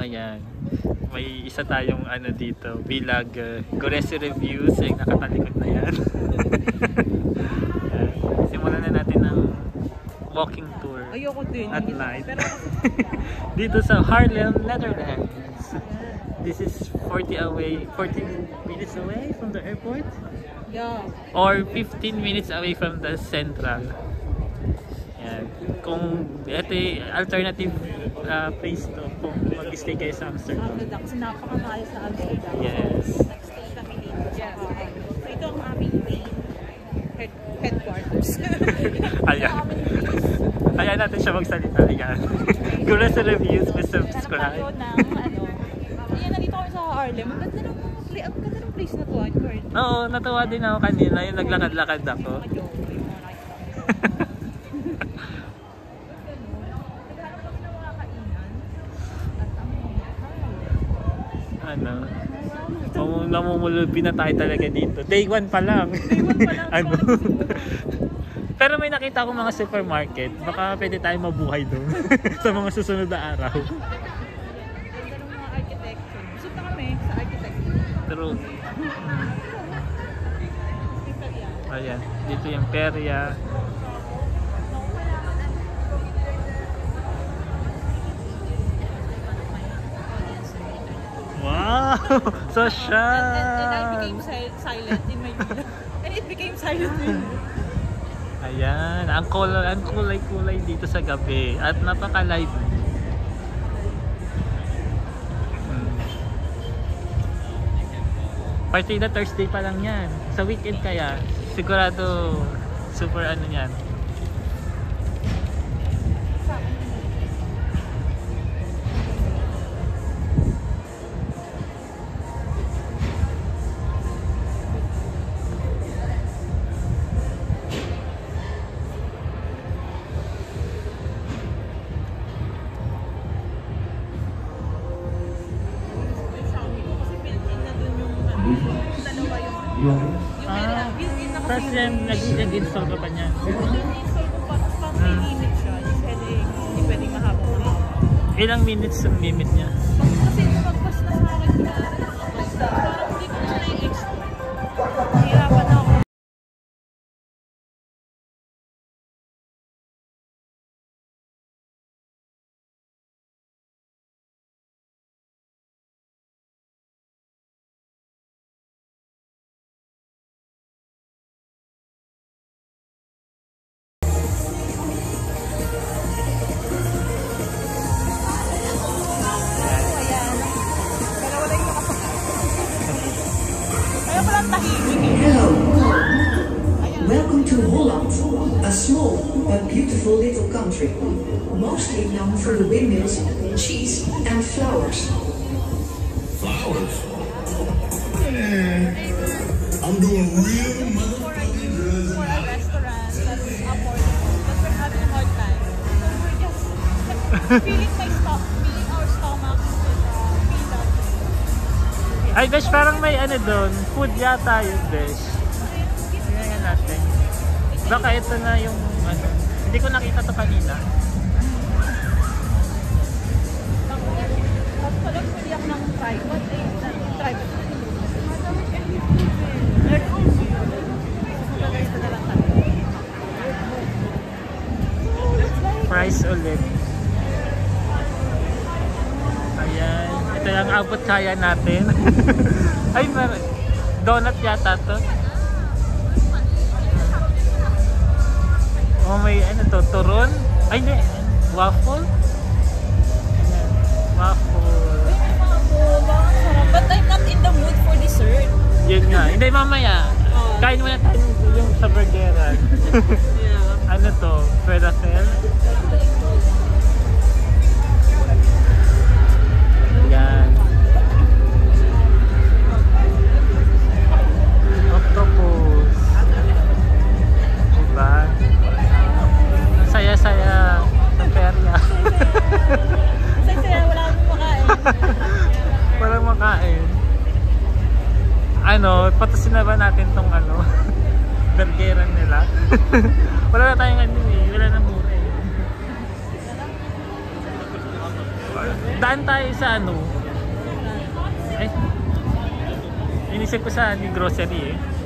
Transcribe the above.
Ayan. May isa tayong ano dito, vlog, Goresu Reviews, yung nakatalikod na yan. Simulan na natin ng walking tour. Ayoko din. At night. Dito sa Haarlem, Netherlands. This is 40 minutes away from the airport? Yeah. Or 15 minutes away from the central. Yan. Kung ito alternative place to kung mag-stay kayo sa Amsterdam. Kasi napakamaayos sa Amsterdam. Yes. Nag-stay kami dito. Yes. So ito ang aming main headquarters. Ayan. Ayan natin siya magsalita. Ayan. Goresu Reviews, please subscribe. Ayan, nandito kami sa Haarlem. Ang ganda ng place na to, Edward. Oo, natuwa din ako kanina. Yung naglakad-lakad ako. Ano? Namumulubi na tayo talaga dito. Day 1 pa lang. Day 1 pa lang. Ano? Pero may nakita akong mga supermarket. Baka pwede tayo mabuhay doon sa mga susunod na araw. Ganda ng mga architecture. Gusto na kami sa architecture. True. Ayan. Dito yung perya. Wow! Social! And I became silent in my video. And it became silent in me. Ayan, ang kulay-kulay dito sa gabi at napaka-live. Partida Thursday pa lang yan. Sa weekend kaya, sigurado super ano yan. Tapos yan, nag-install ka pa niya. Nag-install ko pa, tapos pang may limit siya. Hindi pwedeng mahaba. Ilang minutes yung limit niya? Kasi pagpas na sa akin, parang hindi ko na siya na-export. Hirapan na ako. Hello. Welcome to Holland, a small but beautiful little country, mostly known for the windmills, cheese and flowers. Flowers? I'm doing real motherfucking good. For a restaurant that's affordable, but we're having a hard time. So we're just feeling our stomachs with peanuts. Ay, Besh, parang may ano doon. Food yata yun, Besh. Tingnan natin. Baka ito na yung ano. Hindi ko nakita to kanina. Tapos pala pwede ako ng tripod. Tripod. Price ulit. Ayan. Ito yung abot kaya natin. Ay, donut yata to. Oh, may ano to, turon? Ay, hindi. Waffle? Ayan. Waffle. But I'm not in the mood for dessert. Yun nga. Hindi, mamaya. Kain muna tayo yung sa burgeran. Yeah. Ano to? Falafel? Yan. Octopus. Diba? Saya-saya sa perya. Saya-saya, wala akong makain. Walang makain. Ano, patasin na ba natin tong ano? Burgeran nila? Wala na tayong ano eh. Wala na mura eh. Daan tayo sa ano? Ay, inisip ko sa grocery eh.